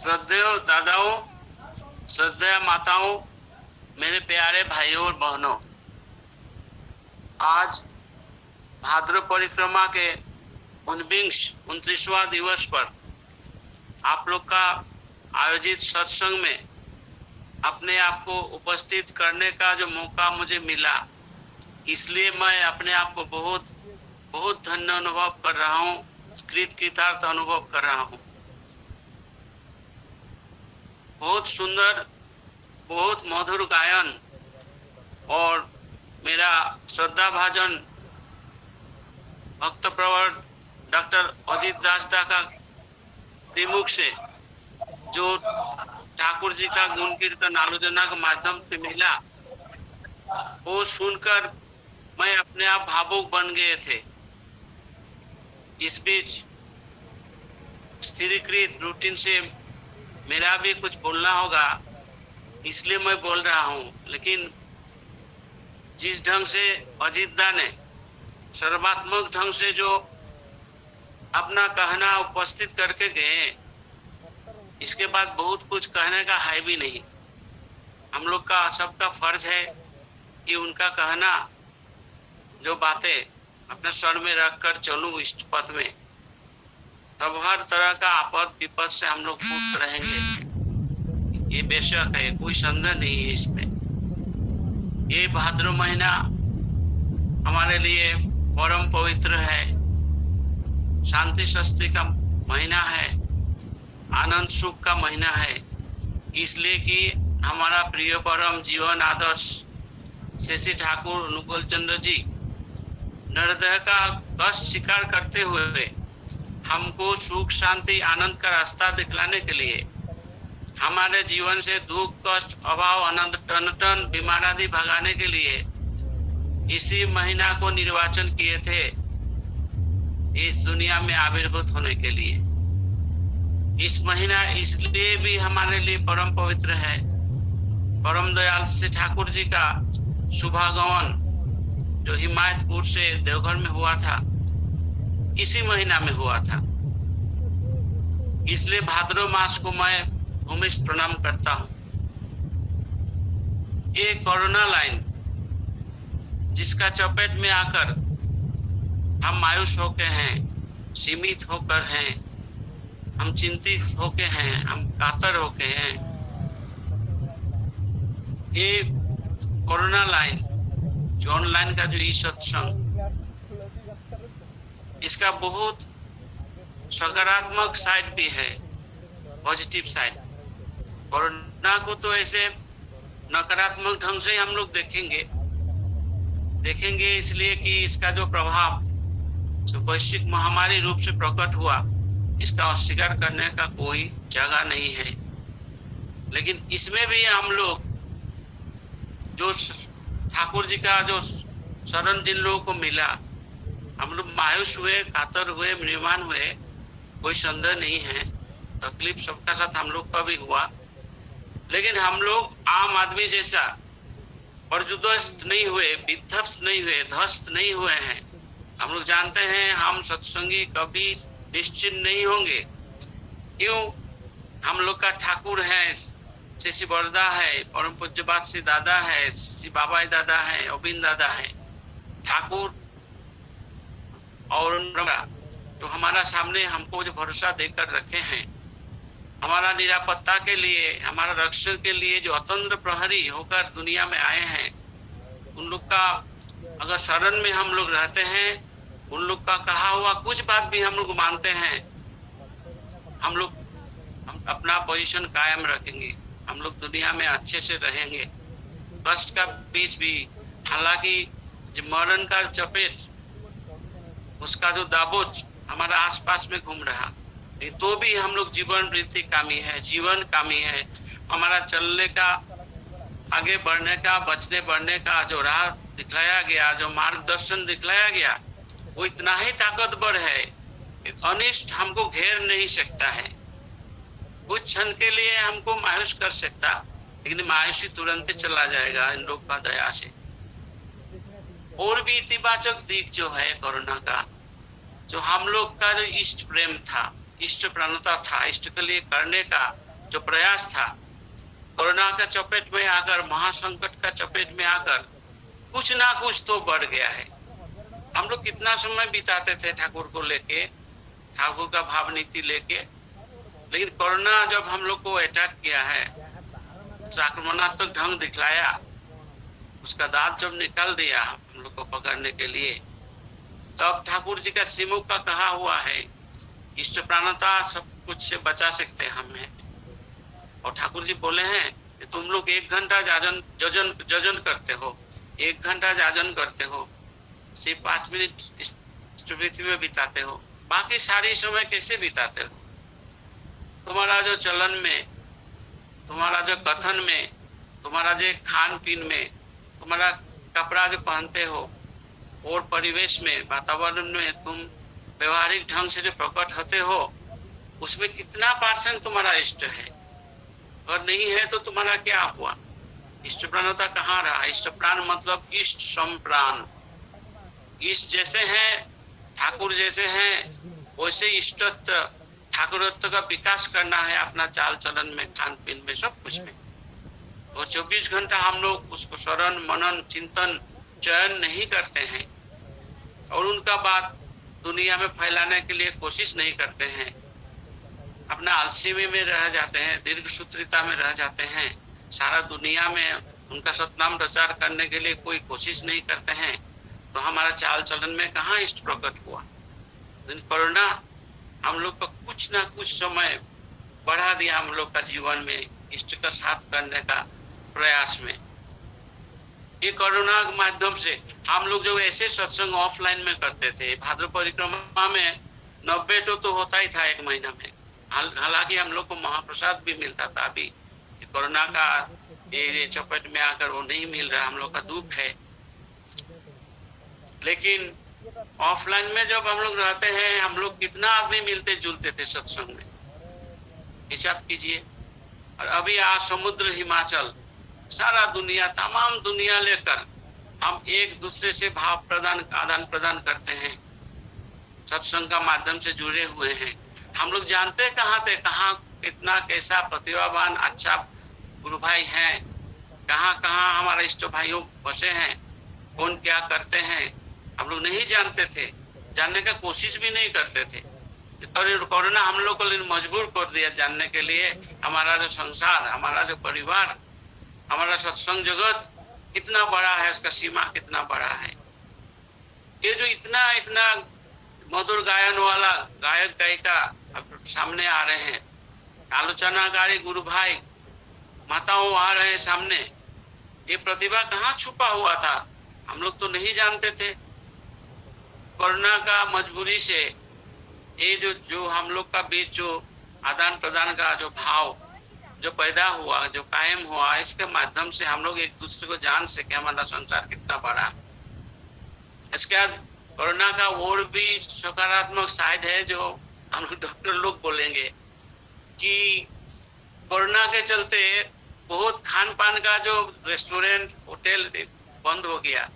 श्रद्धेय दादाओं, श्रद्धेय माताओं, मेरे प्यारे भाइयों और बहनों, आज भाद्र परिक्रमा के 29वां दिवस पर आप लोग का आयोजित सत्संग में अपने आप को उपस्थित करने का जो मौका मुझे मिला, इसलिए मैं अपने आप को बहुत बहुत धन्य अनुभव कर रहा हूँ, कृतार्थ अनुभव कर रहा हूँ। बहुत सुंदर, बहुत मधुर गायन और मेरा श्रद्धा भाजन भक्त प्रवर डॉक्टर अजित दासदा का त्रिमुख से जो ठाकुर जी का गुण कीर्तन आलोचना के माध्यम से मिला, वो सुनकर मैं अपने आप भावुक बन गए थे। इस बीच स्थिरीकृत रूटीन से मेरा भी कुछ बोलना होगा, इसलिए मैं बोल रहा हूँ। लेकिन जिस ढंग से अजित दा ने सर्वात्मक ढंग से जो अपना कहना उपस्थित करके गए, इसके बाद बहुत कुछ कहने का है भी नहीं। हम लोग का सबका फर्ज है कि उनका कहना जो बातें अपने स्वर में रखकर चलूं इष्ट पथ में, तब हर तरह का आपद विपद से हम लोग मुक्त रहेंगे। ये बेशक है, कोई संदेह नहीं है इसमें। ये भाद्र महीना हमारे लिए परम पवित्र है, शांति शस्त्री का महीना है, आनंद सुख का महीना है। इसलिए कि हमारा प्रिय परम जीवन आदर्श शेषी ठाकुर अनुकूल चंद्र जी नरदेह का कष्ट स्वीकार करते हुए हमको सुख शांति आनंद का रास्ता दिखलाने के लिए, हमारे जीवन से दुख कष्ट अभाव अनंत टन बीमार आदि भगाने के लिए इसी महीना को निर्वाचन किए थे, इस दुनिया में आविर्भूत होने के लिए। इस महीना इसलिए भी हमारे लिए परम पवित्र है। परम दयाल श्री ठाकुर जी का शुभागमन जो हिमायतपुर से देवघर में हुआ था, इसी महीना में हुआ था। इसलिए भाद्र मास को मैं भूमिष्ठ प्रणाम करता हूँ। ये कोरोना लाइन जिसका चपेट में आकर हम मायूस होके हैं, सीमित होकर हैं, हम चिंतित होके हैं, हम कातर होके हैं। ये कोरोना लाइन जो ऑनलाइन का जो ई सत्संग, इसका बहुत सकारात्मक साइड भी है, पॉजिटिव साइड। कोरोना को तो ऐसे नकारात्मक ढंग से हम लोग देखेंगे इसलिए कि इसका जो प्रभाव जो वैश्विक महामारी रूप से प्रकट हुआ, इसका अस्वीकार करने का कोई जगह नहीं है। लेकिन इसमें भी हम लोग जो ठाकुर जी का जो शरण जिन लोगों को मिला, हम लोग मायूस हुए, कातर हुए, म्रियमान हुए, कोई संदेह नहीं है। तकलीफ सबका साथ हम लोग का भी हुआ, लेकिन हम लोग आम आदमी जैसा प्रजुदस्त नहीं हुए, विध्वस्त नहीं हुए, ध्वस्त नहीं हुए हैं। हम लोग जानते हैं हम सत्संगी कभी निश्चिंत नहीं होंगे। क्यों? हम लोग का ठाकुर है, श्री बरदा है, परम पूज्य बात श्री दादा है, श्री बाबा दादा है, अबिन दादा है, ठाकुर और जो हमारा सामने हमको जो भरोसा देकर रखे हैं, हमारा निरापत्ता के लिए, हमारा रक्षण के लिए जो अतंत्र प्रहरी होकर दुनिया में आए हैं, उन लोग का अगर शरण में हम लोग रहते हैं, उन लोग का कहा हुआ कुछ बात भी हम लोग मानते हैं, हम अपना पोजीशन कायम रखेंगे, हम लोग दुनिया में अच्छे से रहेंगे। कष्ट का बीच भी, हालांकि जो मरण का चपेट, उसका जो दाबोच हमारा आसपास में घूम रहा, तो भी हम लोग जीवन वृत्ति कामी है, जीवन कामी है। हमारा चलने का, आगे बढ़ने का, बचने बढ़ने का जो राह दिखलाया गया, जो मार्गदर्शन दिखलाया गया, वो इतना ही ताकतवर है कि अनिष्ट हमको घेर नहीं सकता है। कुछ क्षण के लिए हमको मायूस कर सकता, लेकिन मायूसी तुरंत चला जाएगा इन लोग का दया से। और भी इतिबाचक दिख जो है कोरोना का, जो हम लोग का जो इष्ट प्रेम था, इष्ट प्रणता था, इष्ट के लिए करने का जो प्रयास था, कोरोना का चपेट में आकर, महासंकट का चपेट में आकर कुछ ना कुछ तो बढ़ गया है। हम लोग कितना समय बिताते थे ठाकुर को लेके, ठाकुर का भाव नीति लेके, लेकिन कोरोना जब हम लोग को अटैक किया है, आक्रमणात्मक ढंग दिखलाया, उसका दांत जब निकाल दिया हम लोग को पकड़ने के लिए, तब ठाकुर जी का श्रीमुख का कहा हुआ है, इष्ट प्राणता सब कुछ से बचा सकते हैं हमें। और ठाकुर जी बोले हैं कि तुम लोग 1 घंटा जजन करते हो, 1 घंटा जाजन करते हो, सिर्फ 5 मिनट इष्टवृत्ति में बिताते हो, बाकी सारी समय कैसे बिताते हो? तुम्हारा जो चलन में, तुम्हारा जो कथन में, तुम्हारा जो खान पीन में, तुम्हारा कपड़ा जो पहनते हो और परिवेश में, वातावरण में तुम व्यवहारिक ढंग से जो प्रकट होते हो, उसमें कितना % तुम्हारा इष्ट है? और नहीं है तो तुम्हारा क्या हुआ? इष्ट प्राणता कहाँ रहा? इष्ट प्राण मतलब इष्ट संप्राण। इष्ट जैसे हैं, ठाकुर जैसे हैं, वैसे इष्टत्व, ठाकुरत्व का विकास करना है अपना चाल चलन में, खान पीन में, सब कुछ में। और 24 घंटा हम लोग उसको शरण मनन चिंतन चयन नहीं करते हैं और उनका बात दुनिया में फैलाने के लिए कोशिश नहीं करते हैं, अपना आलसी में रह जाते हैं, दीर्घ सूत्रिता में रह जाते हैं, सारा दुनिया में उनका सतनाम प्रचार करने के लिए कोई कोशिश नहीं करते हैं, तो हमारा चाल चलन में कहाँ इष्ट प्रकट हुआ? कोरोना हम लोग का कुछ ना कुछ समय बढ़ा दिया हम लोग का जीवन में इष्ट का साथ करने का प्रयास में। ये कोरोना के माध्यम से हम लोग जो ऐसे सत्संग ऑफलाइन में करते थे, भाद्र परिक्रमा में 90 तो होता ही था 1 महीना में, हालांकि हम लोग को महाप्रसाद भी मिलता था। अभी कोरोना का ये चपेट में आकर वो नहीं मिल रहा, हम लोग का दुख है। लेकिन ऑफलाइन में जब हम लोग रहते हैं, हम लोग कितना आदमी मिलते जुलते थे सत्संग में, हिसाब कीजिए। और अभी आज समुद्र हिमाचल, सारा दुनिया, तमाम दुनिया लेकर हम एक दूसरे से भाव प्रदान आदान प्रदान करते हैं, सत्संग का माध्यम से जुड़े हुए हैं। हम लोग जानते कहाँ थे, कहाँ कितना कैसा प्रतिभावान अच्छा गुरु भाई हैं, कहाँ कहाँ हमारे इष्ट भाइयों बसे हैं, कौन क्या करते हैं, हम लोग नहीं जानते थे, जानने का कोशिश भी नहीं करते थे। कोरोना हम लोग को मजबूर कर दिया जानने के लिए हमारा जो संसार, हमारा जो परिवार, हमारा सत्संग जगत कितना बड़ा है, उसका सीमा कितना बड़ा है। ये जो इतना इतना मधुर गायन वाला गायक गायिका सामने आ रहे हैं, आलोचनाकारी गुरु भाई माताओं आ रहे हैं सामने, ये प्रतिभा कहाँ छुपा हुआ था, हम लोग तो नहीं जानते थे। कोरोना का मजबूरी से ये जो हम लोग का बीच जो आदान प्रदान का जो भाव जो पैदा हुआ, जो कायम हुआ, इसके माध्यम से हम लोग एक दूसरे को जान सके हमारा संसार कितना बड़ा। इसके बाद कोरोना का और भी सकारात्मक साइड है जो हम डॉक्टर लोग बोलेंगे कि कोरोना के चलते बहुत खान पान का जो रेस्टोरेंट होटल बंद हो गया,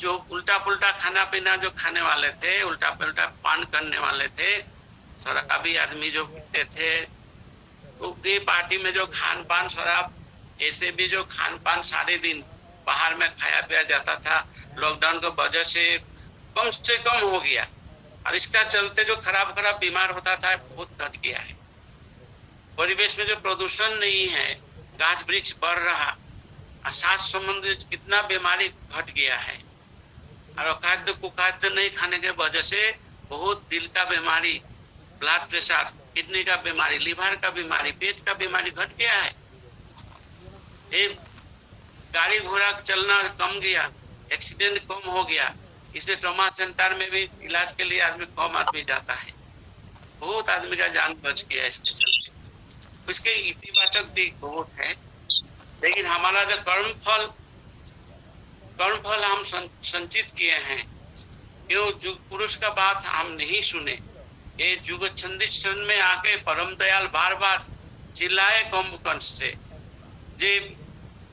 जो उल्टा पुल्टा खाना पीना जो खाने वाले थे, उल्टा पुल्टा पान करने वाले थे, शराबी आदमी जो पीते थे, तो ये पार्टी में जो खान पान शराब ऐसे भी जो खान पान सारे दिन बाहर में खाया पिया जाता था, लॉकडाउन की वजह से कम हो गया। और इसका चलते जो खराब बीमार होता था बहुत घट गया है। परिवेश में जो प्रदूषण नहीं है, गाछ वृक्ष बढ़ रहा, सांस संबंधित कितना बीमारी घट गया है। और खाद्य कुखाद्य नहीं खाने के वजह से बहुत दिल का बीमारी, ब्लड प्रेशर, किडनी का बीमारी, लीवर का बीमारी, पेट का बीमारी घट गया है। एक गाड़ी घोड़ा चलना कम गया, एक्सीडेंट कम हो गया, इससे ट्रॉमा सेंटर में भी इलाज के लिए आदमी कम आदमी जाता है, बहुत आदमी का जान बच गया इसके चलते। उसके इतिबाचक दिख बहुत है, लेकिन हमारा जो कर्म फल हम संचित किए हैं, क्यों युग पुरुष का बात हम नहीं सुने, ये युग छंदित क्षण में आके परम दयाल बार बार चिल्लाए कुंभकर्ण से, जे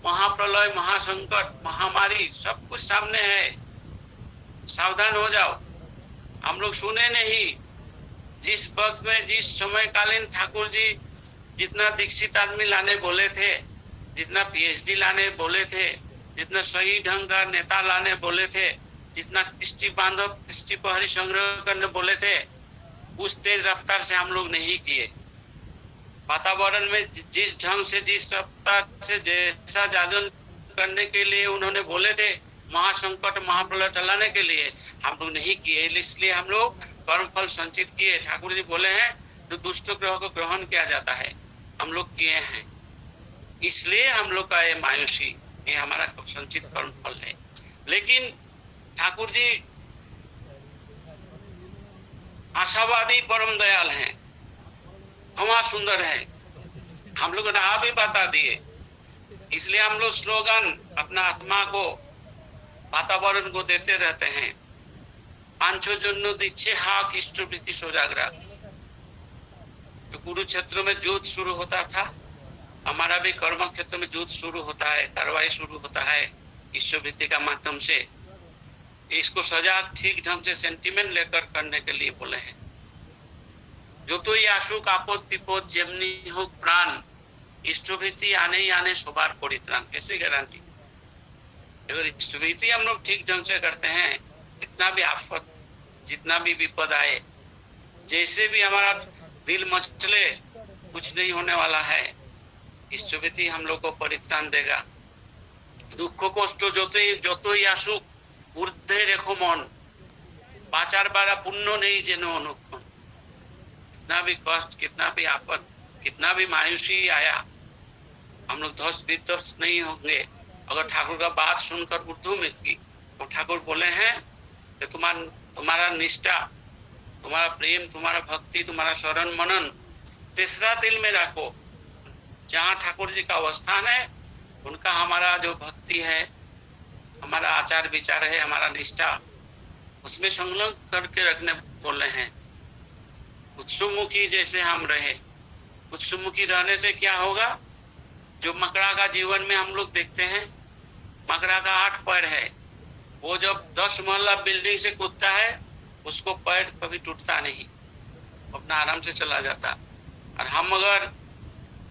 महाप्रलय, महासंकट, महामारी सब कुछ सामने है, सावधान हो जाओ। हम लोग सुने नहीं। जिस वक्त में, जिस समय कालीन ठाकुर जी जितना दीक्षित आदमी लाने बोले थे, जितना पीएचडी लाने बोले थे, जितना सही ढंग का नेता लाने बोले थे, जितना कृष्टि बांधव कृष्टि पहरी संग्रह करने बोले थे, उस तेज रफ्तार से हम लोग नहीं किए। वातावरण में जिस ढंग से जिस रफ्तार से जैसा जागरण करने के लिए उन्होंने बोले थे, महासंकट महाप्रलय टलाने के लिए, हम लोग नहीं किए। इसलिए हम लोग कर्म फल संचित किए। ठाकुर जी बोले हैं तो दुष्ट ग्रह को ग्रहण किया जाता है, हम लोग किए हैं। इसलिए हम लोग का ये मायूसी, ये हमारा संचित कर्म फल है। लेकिन ठाकुर जी आशावादी परम दयाल हैं, क्षमा सुंदर है, हम लोग राह भी बता दिए। इसलिए हम लोग स्लोगन अपना आत्मा को वातावरण को देते रहते हैं। पांचों जन्म दीक्षे हाक इष्टवृत्ति सोजाग्रा। तो कुरुक्षेत्र में युद्ध शुरू होता था, हमारा भी कर्म क्षेत्र में युद्ध शुरू होता है, कार्रवाई शुरू होता है इष्टवृत्ति का माध्यम से। इसको सजा ठीक ढंग से सेंटिमेंट लेकर करने के लिए बोले हैं। जो तो ये आशुक आपद विपद जेमनी हो प्राण, इष्टवृत्ति आने ही आने सोबार परित्राण। कैसे गारंटी? अगर इष्टवृत्ति हम लोग ठीक ढंग से करते हैं, जितना भी आफत जितना भी विपद आए, जैसे भी हमारा दिल मचले, कुछ नहीं होने वाला है। इष्टवृत्ति हम लोग को परित्राण देगा। दुख कष्ट जो तो ही आशुक ऊर्ध्वे रेखो मन, पाचार बारा पुण्य नहीं जेनो अनुपन। कितना भी कष्ट, कितना भी आपद, कितना भी मायूसी आया, हम लोग ध्वस्त विध्वस्त नहीं होंगे। अगर ठाकुर का बात सुनकर उर्दू में की, तो ठाकुर बोले हैं कि तुम्हारा निष्ठा, तुम्हारा प्रेम, तुम्हारा भक्ति, तुम्हारा शरण मनन तीसरा दिल में रखो। जहाँ ठाकुर जी का अवस्थान है, उनका हमारा जो भक्ति है, हमारा आचार विचार है, हमारा निष्ठा, उसमें संलग्न करके रखने बोले हैं। उत्सुमुखी जैसे हम रहे। उत्सुमुखी रहने से क्या होगा? जो मकड़ा का जीवन में हम लोग देखते हैं, मकड़ा का 8 पैर है। वो जब 10 महला बिल्डिंग से कूदता है, उसको पैर कभी टूटता नहीं, अपना आराम से चला जाता। और हम अगर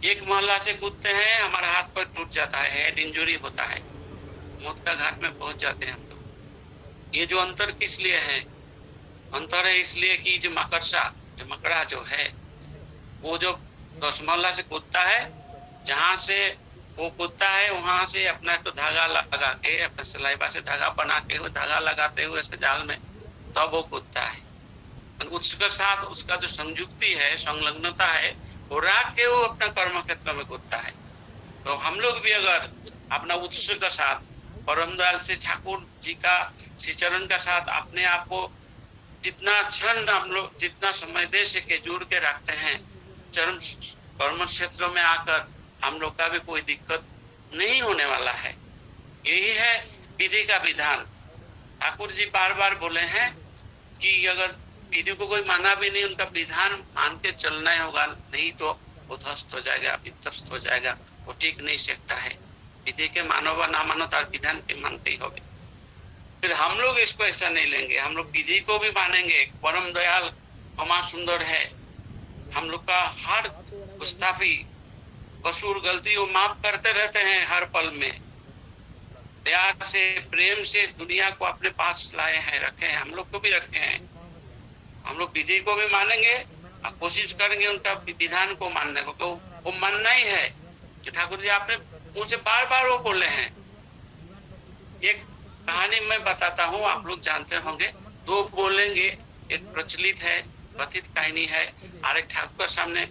1 महला से कूदते हैं, हमारा हाथ पैर टूट जाता है, हेड इंजुरी होता है, मौत का घाट में पहुंच जाते हैं हम लोग। ये जो अंतर किस लिए है? अंतर है इसलिए कि जो मकरसा, जो मकड़ा जो है, वो जो 10 महला से कूदता है, जहां से वो कूदता है वहां से अपना तो धागा लगा के, अपने सलाइबा से धागा बना के, धागा लगाते हुए इसके जाल में, तब वो कूदता है। उसके साथ उसका जो संयुक्ति है, संलग्नता है, वो राख के वो अपना कर्म क्षेत्र में कूदता है। तो हम लोग भी अगर अपना उत्सव के साथ परम दयाल से ठाकुर जी का श्री चरण का साथ अपने आप को जितना क्षण हम लोग जितना समय दे सके जुड़ के रखते हैं, चरण कर्म क्षेत्र में आकर हम लोग का भी कोई दिक्कत नहीं होने वाला है। यही है विधि का विधान। ठाकुर जी बार बार बोले हैं कि अगर विधि को कोई माना भी नहीं, उनका विधान मान के चलना होगा, नहीं तो वो ध्वस्त हो जाएगा, विध्वस्त हो जाएगा, वो टिक नहीं सकता है। विधि के मानो व ना मानो, तार विधान के मानते ही होगे। फिर हम लोग इसको ऐसा नहीं लेंगे, हम लोग विधि को भी मानेंगे। परम दयाल क्षमा सुंदर है, हम लोग का हर गुस्ताफी कसूर गलती वो माफ करते रहते हैं हर पल में। प्यार से प्रेम से दुनिया को अपने पास लाए हैं, रखे हैं, हम लोग को भी रखे हैं। हम लोग विधि को भी मानेंगे और कोशिश करेंगे उनका विधान को मानने को। वो मानना ही है कि ठाकुर जी आपने मुझसे बार बार वो बोले हैं। एक कहानी मैं बताता हूँ, आप लोग जानते होंगे। 2 बोलेंगे, एक प्रचलित है, कथित कहानी है, और एक ठाकुर के सामने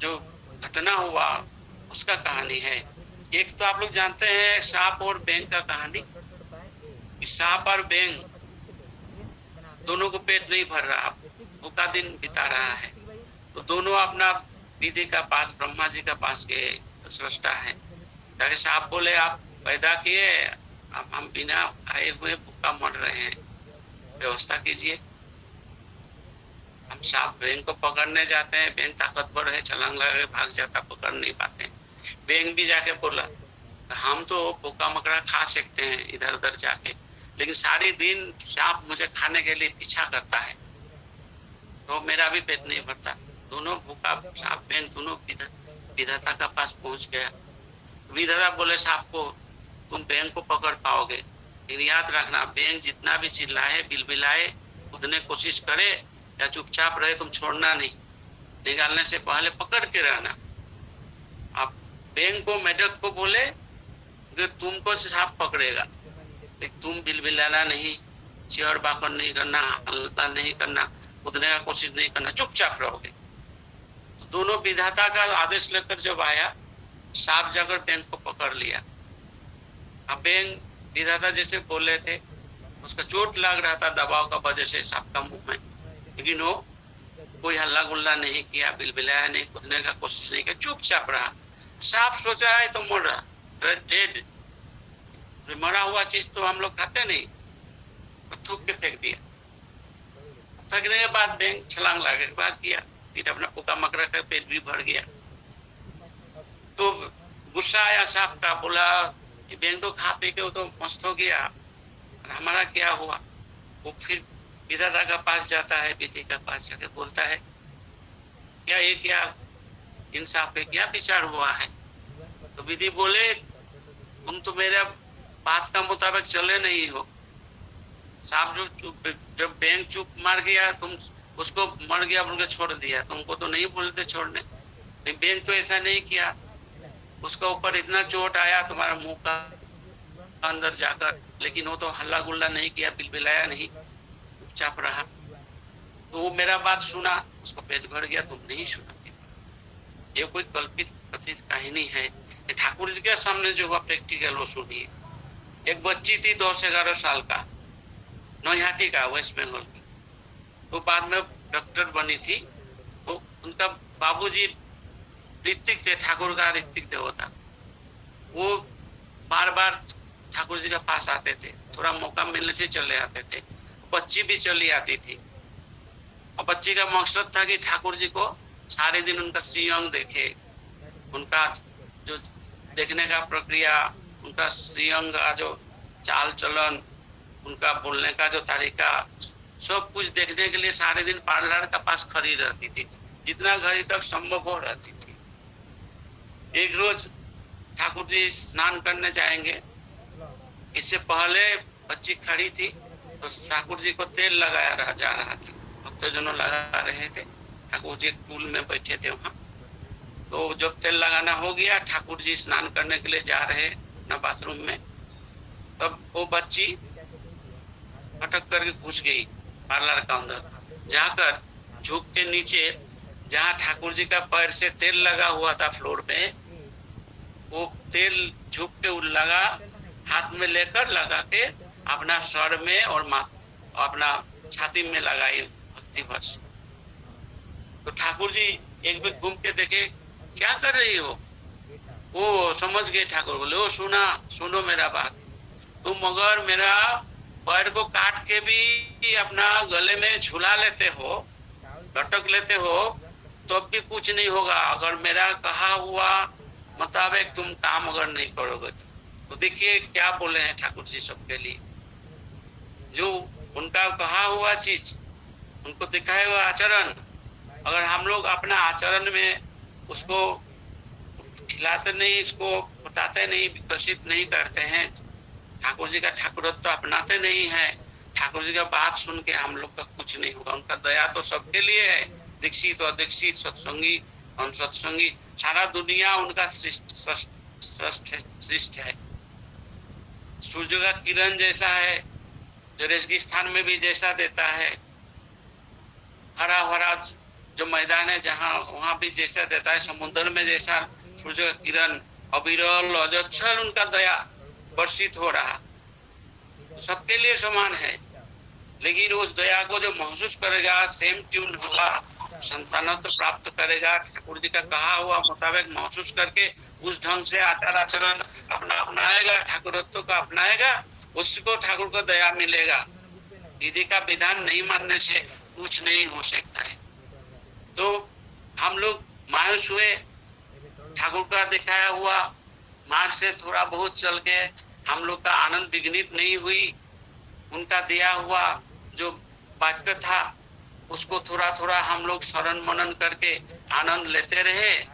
जो घटना हुआ उसका कहानी है। एक तो आप लोग जानते हैं सांप और बैंग का कहानी। सांप और बैंग दोनों को पेट नहीं भर रहा, भूखा दिन बिता रहा है, तो दोनों अपना विधि का पास, ब्रह्मा जी का पास के सृष्टा है। ताकि सांप बोले आप पैदा किए, अब हम बिना खाए हुए भूखा मर रहे हैं, व्यवस्था कीजिए। हम सांप बैंग को पकड़ने जाते हैं, बैंग ताकतवर है, छलांग लगा के भाग जाता, पकड़ नहीं पाते। बैंग भी जाके बोला हम तो भूखा मकड़ा खा सकते हैं इधर उधर जाके, लेकिन सारी दिन सांप मुझे खाने के लिए पीछा करता है, तो मेरा भी पेट नहीं भरता। दोनों भूखा सांप बैंग दोनों इधर विधाता का पास पहुंच गया। विधाता बोले साहब को तुम बैंक को पकड़ पाओगे, लेकिन याद रखना बैंक जितना भी चिल्लाए बिलबिलाए कूदने कोशिश करे या चुपचाप रहे, तुम छोड़ना नहीं, निकालने से पहले पकड़ के रहना। आप बैंक को मेढक को बोले कि तुमको सांप पकड़ेगा, लेकिन तुम बिलबिलाना नहीं, चेहर बाकर नहीं करना, हल्ला नहीं करना, कूदने का कोशिश नहीं करना, चुपचाप रहोगे। तो दोनों विधाता का आदेश लेकर जब आया, सांप जाकर बैंक को पकड़ लिया। अब बैंक विधाता जैसे बोल रहे थे, उसका चोट लग रहा था दबाव का वजह से सांप का मुंह में, लेकिन वो कोई हल्ला गुल्ला नहीं किया, बिलबिलाया नहीं, कूदने का कोशिश नहीं किया, चुपचाप रहा। सांप सोचा है तो मर रहा, डेड, मरा हुआ चीज तो हम लोग खाते नहीं, तो थूक के फेंक दिया। फेंकने के बाद बैंक छलांग लगा के बाद किया, फिर अपना पुका मकड़ा का पेट भी भर गया। तो गुस्सा आया सांप का, बोला बैंक तो खा पी के वो तो मस्त हो गया, हमारा क्या हुआ। वो फिर विधाता का पास जाता है, विधि का पास जाके बोलता है क्या ये क्या इंसाफ पे क्या विचार हुआ है। तो विधि बोले तुम तो मेरे बात का मुताबिक चले नहीं हो। सांप जब बैंक चुप मार गया, तुम उसको मर गया बोल के छोड़ दिया, तुमको तो नहीं बोलते छोड़ने, लेकिन बैंक तो ऐसा नहीं किया, उसका ऊपर इतना चोट आया तुम्हारा मुंह का अंदर जाकर, लेकिन वो तो हल्ला गुल्ला नहीं किया, बिलबिलाया नहीं, चुपचाप रहा। तो वो मेरा बात सुना, उसको पेट भर गया, तुम नहीं सुना। ये कोई कल्पित कथित कहानी है, ठाकुर जी के सामने जो हुआ प्रैक्टिकल वो सुनिए। एक बच्ची थी 10-11 साल का, नौहाटी का, वेस्ट बंगाल की, तो बाद में डॉक्टर बनी थी। तो उनका बाबूजी ऋतिक थे, ठाकुर का ऋतिक देवता, वो बार बार ठाकुर जी के पास आते थे, थोड़ा मौका मिलने से चले आते थे। बच्ची भी चली आती थी, और बच्ची का मकसद था कि ठाकुर जी को सारे दिन उनका श्रीअंग देखे, उनका जो देखने का प्रक्रिया, उनका श्रीअंग का जो चाल चलन, उनका बोलने का जो तरीका, सब कुछ देखने के लिए सारे दिन पार्लर का पास खड़ी रहती थी, जितना घड़ी तक संभव हो रहती थी। एक रोज ठाकुर जी स्नान करने जाएंगे, इससे पहले बच्ची खड़ी थी, तो ठाकुर जी को तेल लगाया जा रहा था, भक्तजनों लगा रहे थे, ठाकुर जी पुल में बैठे थे वहां। तो जब तेल लगाना हो गया, ठाकुर जी स्नान करने के लिए जा रहे अपना बाथरूम में, तब वो बच्ची अटक करके घुस गई पार्लर के अंदर, जाकर झुक के नीचे जहाँ ठाकुर जी का पैर से तेल लगा हुआ था फ्लोर पे, वो तेल झुक के लगा, हाथ में लेकर लगा के अपना सर में और अपना छाती में लगाई भक्ति भर से। तो ठाकुर जी एक बार घूम के देखे क्या कर रही हो, वो समझ गए। ठाकुर बोले ओ सुनो मेरा बात, तुम अगर मेरा पैर को काट के भी अपना गले में झूला लेते हो, लटक लेते हो, तो भी कुछ नहीं होगा, अगर मेरा कहा हुआ मुताबिक तुम काम अगर नहीं करोगे। तो देखिए क्या बोले हैं ठाकुर जी सबके लिए, जो उनका कहा हुआ चीज, उनको दिखाए हुआ आचरण, अगर हम लोग अपना आचरण में उसको खिलाते नहीं, इसको उठाते नहीं, विकसित नहीं करते हैं, ठाकुर जी का ठाकुरत्व तो अपनाते नहीं है, ठाकुर जी का बात सुन के हम लोग का कुछ नहीं होगा। उनका दया तो सबके लिए है, दीक्षित और दीक्षित, सत्संगी और सत्संगी, सारा दुनिया उनका श्रेष्ठ है। सूर्य का किरण जैसा है, जो रेगिस्तान में भी जैसा देता है, हरा भरा जो मैदान है जहाँ, वहां भी जैसा देता है, समुद्र में जैसा सूर्य का किरण अविरल अजच्छल उनका दया वर्षित हो रहा, सबके लिए समान है। लेकिन उस दया को जो महसूस करेगा, सेम ट्यून होगा, संतानत्व प्राप्त करेगा, ठाकुर जी का कहा हुआ मुताबिक महसूस करके उस ढंग से आचार आचरण अपना अपनाएगा, ठाकुरत्व का अपनाएगा, उसको ठाकुर को दया मिलेगा। विधि का विधान नहीं मानने से कुछ नहीं हो सकता है। तो हम लोग मायूस हुए, ठाकुर का दिखाया हुआ मार्ग से थोड़ा बहुत चल के हम लोग का आनंद विघ्नित नहीं हुई, उनका दिया हुआ जो वाक्य था उसको थोड़ा थोड़ा हम लोग स्मरण मनन करके आनंद लेते रहे।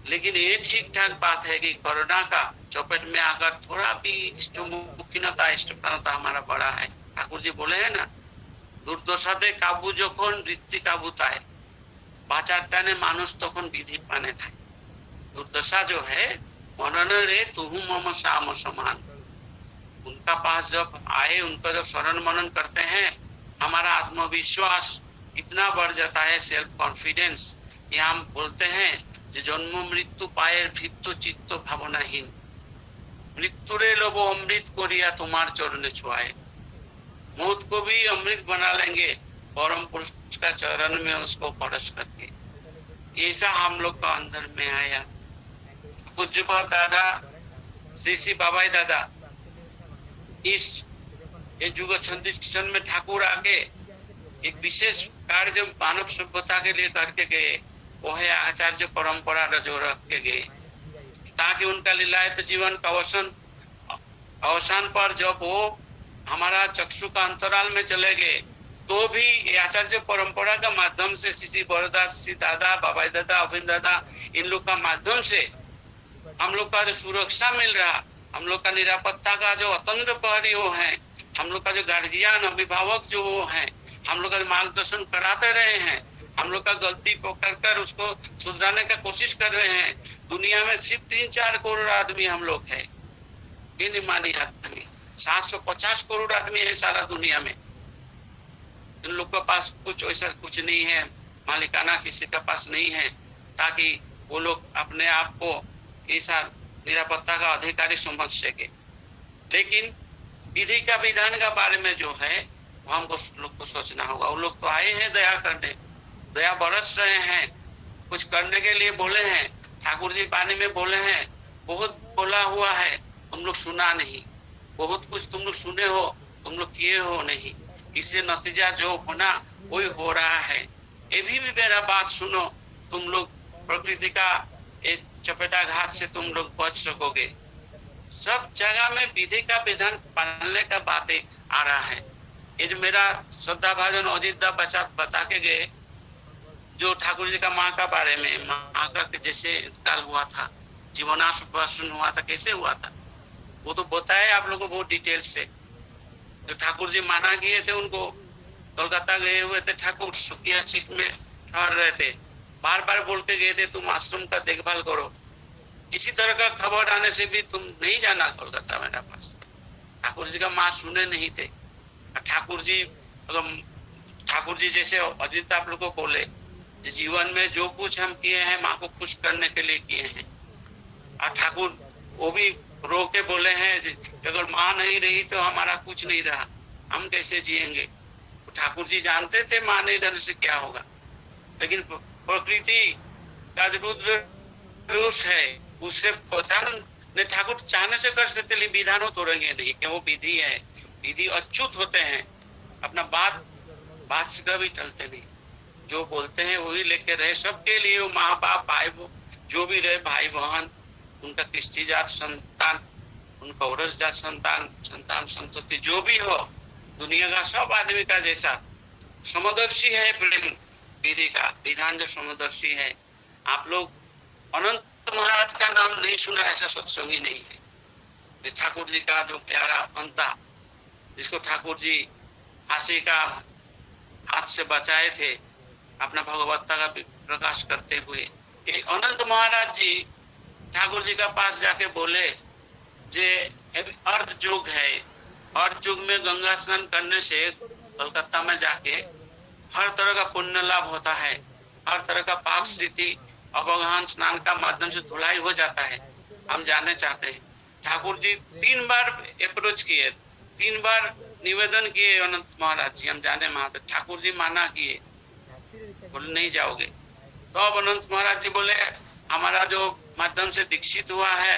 लेकिन ये ठीक ठाक बात है कि कोरोना का चपेट में आकर थोड़ा भी स्टुपनता हमारा बड़ा है। ठाकुर जी बोले हैं ना, दुर्दशाते काबू যখন বৃত্তি কাবুতায় বাঁচার টানে মানুষ তখন विधि पाने था। दुर्दशा जो है मनन रे तुहु मम श्याम समान, उनका पास जब आए, उनको जब शरण मनन करते हैं, हमारा आत्मविश्वास इतना बढ़ जाता है, सेल्फ कॉन्फिडेंस। ये हम बोलते हैं जो जन्म मृत्यु पाए भृत्य चित्त भावनाहीन, मृत्युरे लोभ अमृत कोरिया तुम्हार चरण छुआए, मौत को भी अमृत बना लेंगे परम पुरुष का चरण में उसको परस करके। ऐसा हम लोग का अंदर में आया। पूज्य दादा श्री श्री बाबाई दादा इस युग छंदन में ठाकुर आके एक विशेष कार्य मानव सभ्यता के लिए करके गए, वो है आचार्य परंपरा जो रख के गए, ताकि उनका लीलायत जीवन का अवसान पर जब वो हमारा चक्षु का अंतराल में चले गए, तो भी आचार्य परंपरा का माध्यम से श्री बरदास, श्री दादा, बाबाई दादा, अभिन दादा, इन लोग का माध्यम से हम लोग का जो सुरक्षा मिल रहा, हम लोग का निरापत्ता का जो अतंत्र प्रहरी वो है, हम लोग का जो गार्जियन अभिभावक जो वो है, हम लोग का मार्गदर्शन कराते रहे हैं, हम लोग का गलती पकड़ कर उसको सुधराने का कोशिश कर रहे हैं। दुनिया में सिर्फ 3-4 करोड़ आदमी हम लोग है, गिनमानी आदमी, 750 करोड़ आदमी है सारा दुनिया में। इन लोग के पास कुछ ऐसा कुछ नहीं है, मालिकाना किसी के पास नहीं है, ताकि वो लोग अपने आप को ऐसा निरापत्ता का अधिकारी समझ सके। लेकिन विधि का विधान का बारे में जो है वो हमको लोग को सोचना होगा। वो लोग तो आए हैं दया करने, दया बरस रहे हैं, कुछ करने के लिए बोले हैं, ठाकुर जी पानी में बोले हैं, बहुत बोला हुआ है, तुम लोग सुना नहीं, बहुत कुछ तुम लोग सुने हो, तुम लोग किए हो नहीं, इससे नतीजा जो होना वही हो रहा है। ये भी मेरा बात सुनो, तुम लोग प्रकृति का एक चपेटा घात से तुम लोग बच सकोगे। सब जगह में विधि का विधान पालने का बातें आ रहा है। ये जो मेरा श्रद्धा भाजन अजित दा बता के गए, जो ठाकुर जी का माँ का बारे में, माँ का जैसे इंतकाल हुआ था, जीवनाश्वासन हुआ था, कैसे हुआ था, वो तो बताया आप लोगों को बहुत डिटेल से। जो ठाकुर जी माना गए थे, उनको कोलकाता गए हुए थे, ठाकुर सुकिया सीट में ठहर रहे थे, बार बार बोल के गए थे तुम आश्रम का देखभाल करो, किसी तरह का खबर आने से भी तुम नहीं जाना कोलकाता मेरा पास। ठाकुर जी का माँ सुने नहीं थे। ठाकुर जी जैसे अजित आप लोग को बोले, जीवन में जो कुछ हम किए हैं माँ को खुश करने के लिए किए हैं, और ठाकुर वो भी रो के बोले हैं कि अगर माँ नहीं रही तो हमारा कुछ नहीं रहा, हम कैसे जिएंगे। तो ठाकुर जी जानते थे माँ नहीं रहने से क्या होगा, लेकिन प्रकृति का जो रुद्र रूप है उससे पहचान ने ठाकुर चाहने से कर सकते, लेकिन विधान हो तोड़ेंगे नहीं, कि वो विधि है, विधि अच्युत होते हैं, अपना बात से कभी टलते नहीं, जो बोलते हैं वही लेके रहे। सबके लिए वो माँ बाप भाई जो भी रहे, भाई बहन, उनका कृष्टि जात संतान, उनका औरस जात संतान संतति जो भी हो, दुनिया का सब आदमी का जैसा समदर्शी है प्रेम विधि का विधान, जो समदर्शी है। आप लोग अनंत महाराज का नाम नहीं सुना ऐसा सत्संगी नहीं है। ठाकुर जी का जो प्यारा अंता, जिसको ठाकुर जी फांसी का हाथ से बचाए थे अपना भगवत्ता का प्रकाश करते हुए, ये अनंत महाराज जी ठाकुर जी का पास जाके बोले जे अर्थ युग है, अर्थ युग में गंगा स्नान करने से कोलकाता में जाके हर तरह का पुण्य लाभ होता है, हर तरह का पाप स्थिति अवगाहन स्नान का माध्यम से धुलाई हो जाता है। हम जानना चाहते हैं। ठाकुर जी 3 बार अप्रोच किए, 3 बार निवेदन किए अनंत महाराज जी, हम जाने महाराज, ठाकुर जी माना किए, बोले नहीं जाओगे। तो अब अनंत महाराज जी बोले हमारा जो माध्यम से दीक्षित हुआ है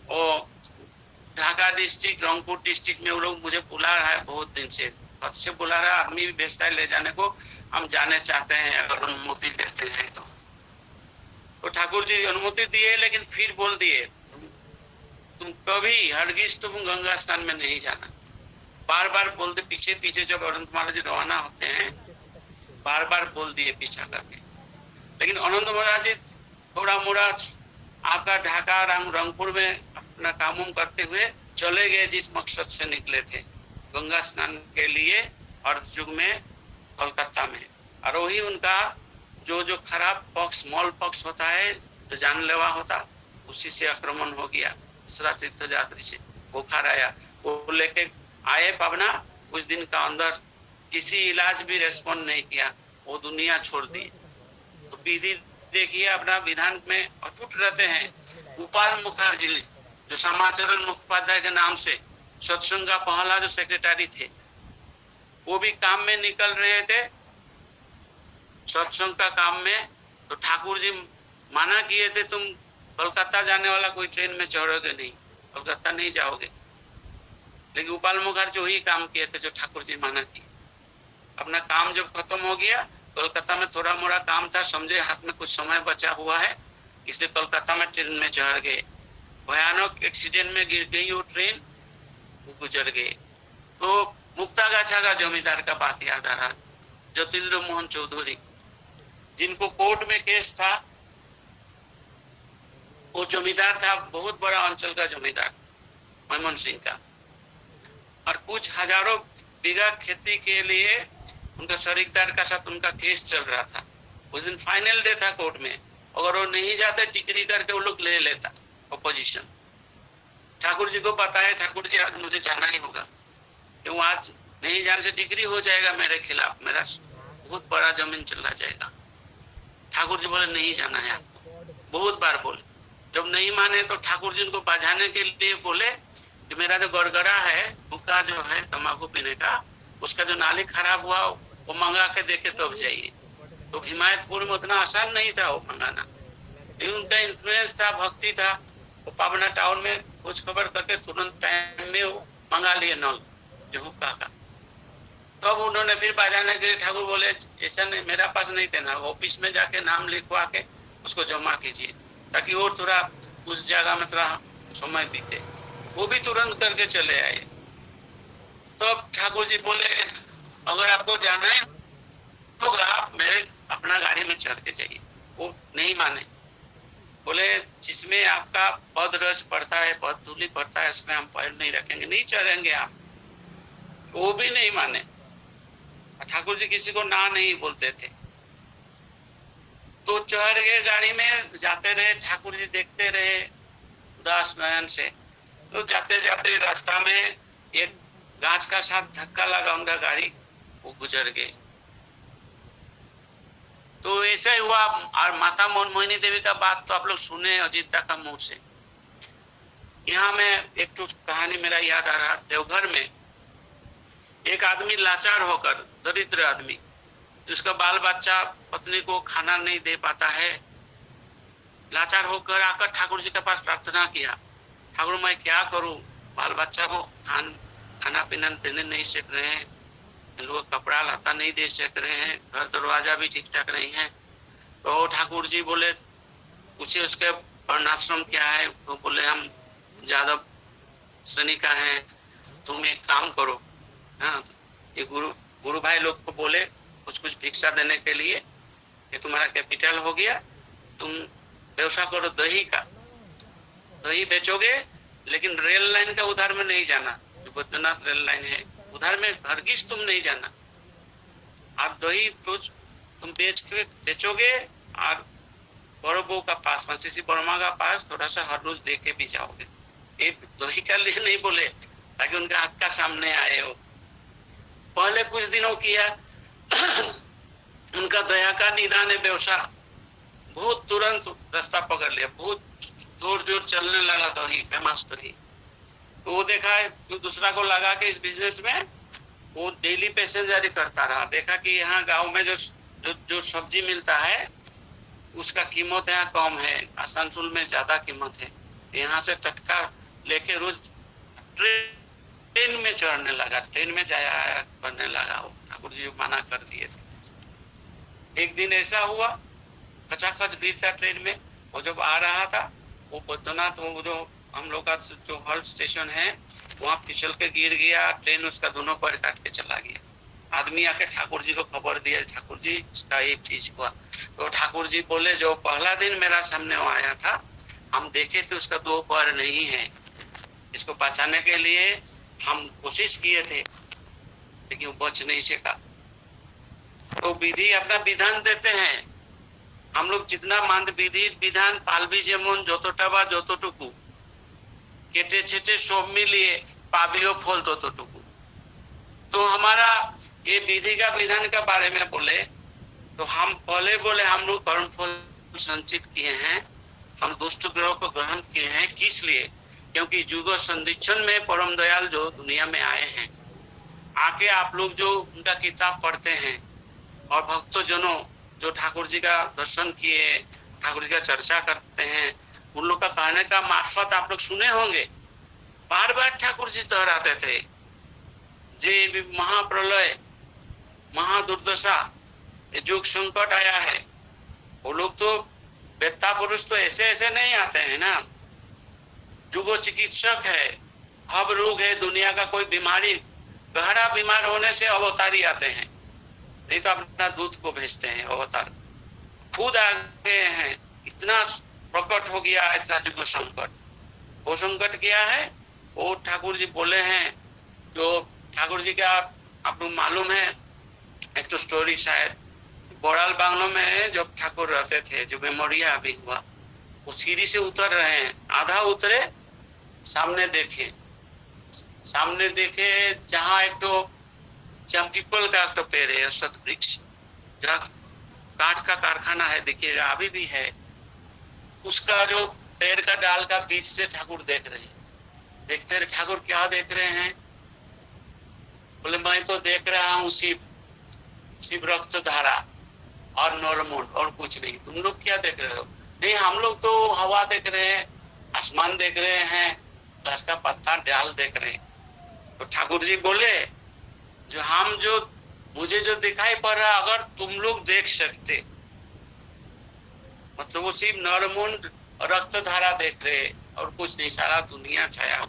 वो ढाका डिस्ट्रिक्ट, रंगपुर डिस्ट्रिक्ट में वो लोग मुझे बुला रहा है, बहुत दिन से खत से बुला रहा है, आदमी भी भेजता है ले जाने को, हम जाने चाहते हैं, अगर अनुमति देते हैं तो ठाकुर जी अनुमति दिए, लेकिन फिर बोल दिए तुम कभी हरगिज तुम गंगा स्नान में नहीं जाना। बार बार बोल दे, पीछे पीछे जब अनंत महाराज जी रवाना होते हैं बार बार बोल दिए पीछा करके। लेकिन अनंत महाराज जी थोड़ा मोड़ा आपका ढाका रंगपुर में अपना काम करते हुए चले गए जिस मकसद से निकले थे, गंगा स्नान के लिए अर्ध युग में कोलकाता में। और वही उनका जो खराब पक्ष, मौल पक्ष होता है, जो जानलेवा होता, उसी से आक्रमण हो गया। दूसरा तीर्थ यात्री से बुखार आया, वो लेके आए पावना, कुछ दिन का अंदर किसी इलाज भी रेस्पॉन्ड नहीं किया, वो दुनिया छोड़ दी। तो विधि देखिए, अपना विधान में अटूट रहते हैं। गोपाल मुखर्जी जो समाचरण मुखोपाध्याय के नाम से सत्संग का पहला जो सेक्रेटरी थे, वो भी काम में निकल रहे थे, सत्संग का काम में। तो ठाकुर जी माना किए थे, तुम कोलकाता जाने वाला कोई ट्रेन में चढ़ोगे नहीं, कोलकाता नहीं जाओगे। लेकिन गोपाल मुखर्जी वही काम किए थे जो ठाकुर जी माना किए। अपना काम जब खत्म हो गया, कोलकाता में थोड़ा मोड़ा काम था, समझे हाथ में कुछ समय बचा हुआ है, इसलिए कोलकाता में ट्रेन में चढ़ गए। भयानक एक्सीडेंट में गिर गई वो ट्रेन, वो गुजर गए। तो मुक्तागाछा का जमींदार का बात याद आ रहा, ज्योतिन्द्र मोहन चौधरी, जिनको कोर्ट में केस था, वो जमींदार था, बहुत बड़ा अंचल का जमींदार मनमोहन सिंह का, और कुछ हजारों बीघा खेती के लिए उनका शरीकदार का साथ उनका केस चल रहा था। उस दिन फाइनल डे था कोर्ट में, अगर वो नहीं जाते टिकरी करके वो लोग ले लेता अपोजिशन। ठाकुर जी को पता है, ठाकुर जी आज मुझे जाना ही होगा, क्यों आज नहीं जाने से डिग्री हो जाएगा मेरे खिलाफ, मेरा बहुत बड़ा जमीन चला जाएगा। ठाकुर जी बोले नहीं जाना है आपको, बहुत बार बोले। जब नहीं माने तो ठाकुर जी उनको बजाने के लिए बोले कि मेरा जो गड़गड़ा है, हुक्का जो है तंबाकू पीने का, उसका जो नाली खराब हुआ वो मंगा के देखे तब जाइए। तो हिमायतपुर में उतना आसान नहीं था वो मंगाना, लेकिन उनका इन्फ्लुएंस था, भक्ति था। वो पावना टाउन में कुछ खबर करके तुरंत टाइम में वो मंगा लिए नल जो हुक्का का। तब तो उन्होंने फिर बजाने के लिए ठाकुर बोले ऐसा नहीं, मेरा पास नहीं थे ना, ऑफिस में जाके नाम लिखवा के उसको जमा कीजिए, ताकि और थोड़ा उस जगह में थोड़ा समय बीते। वो भी तुरंत करके चले आए। तो अब ठाकुर जी बोले अगर आपको जाना है तो आप मेरे अपना गाड़ी में चढ़ के जाइए। वो नहीं माने, बोले जिसमें आपका पद रज पड़ता है, पद धूलि पड़ता है, उसमें हम पैर नहीं रखेंगे, नहीं चढ़ेंगे आप। वो भी नहीं माने। ठाकुर जी किसी को ना नहीं बोलते थे। तो चढ़ गए गाड़ी में, जाते रहे, ठाकुर जी देखते रहे उदास नयन से। तो जाते जाते रास्ता में एक गाछ का साथ धक्का लगा, उनका गाड़ी वो गुजर गए। तो ऐसा ही हुआ। और माता मोहिनी देवी का बात तो आप लोग सुने अजीता का मुंह से। यहाँ में एक तो कहानी मेरा याद आ रहा, देवघर में एक आदमी लाचार होकर, दरिद्र आदमी, जिसका बाल बच्चा पत्नी को खाना नहीं दे पाता है, लाचार होकर आकर ठाकुर जी के पास प्रार्थना किया, ठाकुर मैं क्या करूं, बाल बच्चा को खाना पीना देने नहीं सीख रहे हैं, लोग कपड़ा लता नहीं दे सक रहे हैं, घर दरवाजा भी ठीक ठाक नहीं है। तो ठाकुर जी बोले पूछे उसके वर्णाश्रम क्या है, तो बोले हम जादव सैनिका है, तुम एक काम करो, हाँ, ये गुरु भाई लोग को बोले कुछ कुछ भिक्षा देने के लिए, ये तुम्हारा कैपिटल हो गया, तुम व्यवसाय करो दही का, दही बेचोगे, लेकिन रेल लाइन का उधर में नहीं जाना, जो बद्रीनाथ रेल लाइन है उधर में हरगिज तुम नहीं जाना। आप दही तुम बेचोगे और बड़ो का पास, सीसी वर्मा का पास थोड़ा सा हर रोज दे के भी जाओगे। ये दही का लिए नहीं बोले ताकि उनका आंख का सामने आए हो। पहले कुछ दिनों किया उनका दया का निदान है व्यवसाय, बहुत तुरंत रास्ता पकड़ लिया, बहुत जोर जोर चलने लगा दही, फेमस दही। तो वो देखा है दूसरा को लगा के इस बिजनेस में वो डेली पैसेंजरी करता रहा। देखा कि यहाँ गांव में जो सब्जी मिलता है उसका कीमत यहाँ कम है, आसनसोल में ज्यादा कीमत है। यहाँ से टटका लेके रोज ट्रेन में चढ़ने लगा, ट्रेन में जाया करने लगा। वो ठाकुर जी मना कर दिए थे। एक दिन ऐसा हुआ, खचाखच भीड़ था ट्रेन में। वो जब आ रहा था वो बद्रीनाथ, वो जो हम लोग का जो हॉल्ट स्टेशन है वहाँ फिसल के गिर गया, ट्रेन उसका दोनों पैर काट के चला गया। आदमी आके ठाकुर जी को खबर दिया, ठाकुर जी इसका एक चीज हुआ। तो ठाकुर जी बोले जो पहला दिन मेरा सामने वो आया था हम देखे थे उसका दो पैर नहीं है। इसको बचाने के लिए हम कोशिश किए थे, लेकिन वो बच नहीं सका। तो विधि अपना विधान देते हैं। हम लोग जितना मान विधि विधान पालबी जेमन যতটা বা যতটুকু केटे छेटे सब मिलिए पाबियो फल ततटुकु। तो हमारा ये विधि का विधान के बारे में बोले तो हम पहले बोले हम लोग कर्म फल संचित किए हैं, हम दुष्ट ग्रह को ग्रहण किए हैं। किस लिए? क्योंकि युग संधिक्षण में परम दयाल जो दुनिया में आए हैं, आके आप लोग जो उनका किताब पढ़ते हैं और भक्तजनों जो ठाकुर जी का दर्शन किए, ठाकुर जी का चर्चा करते हैं, उन लोग का कहने का मार्फत आप लोग सुने होंगे। बार बार ठाकुर जी दोहराते थे जे महाप्रलय महादुर्दशा युग संकट आया है। वो लोग तो वेत्ता पुरुष तो ऐसे ऐसे नहीं आते हैं ना, जुगो चिकित्सक है, हब रोग है, दुनिया का कोई बीमारी गहरा बीमार होने से अवतारी आते हैं, नहीं तो अपना दूध को भेजते हैं अवतार। खुद आ गए हैं, इतना प्रकट हो गया इतना युग संकट। वो संकट क्या है वो ठाकुर जी बोले हैं। जो ठाकुर जी का आप लोग मालूम है एक तो स्टोरी, शायद बोराल बांग्लो में जब ठाकुर रहते थे, जो मेमोरिया अभी हुआ, वो सीढ़ी से उतर रहे हैं, आधा उतरे, सामने देखे जहाँ एक तो पीपल का एक तो पेड़ है, सत वृक्ष, जहाँ काठ का कारखाना है, देखिएगा अभी भी है, उसका जो पेड़ का डाल का बीच से ठाकुर देख रहे हैं। देखते रहे ठाकुर क्या देख रहे हैं? बोले मैं तो देख रहा हूँ शिव रक्त धारा और नॉर्मल और कुछ नहीं। तुम लोग क्या देख रहे हो? नहीं हम लोग तो हवा देख रहे हैं, आसमान देख रहे हैं, घास का पत्ता डाल देख रहे हैं। तो ठाकुर जी बोले जो मुझे जो दिखाई पड़ रहा, अगर तुम लोग देख सकते, मतलब वो सिर्फ नॉर्मल रक्त धारा देख रहे और कुछ नहीं, सारा दुनिया छाया।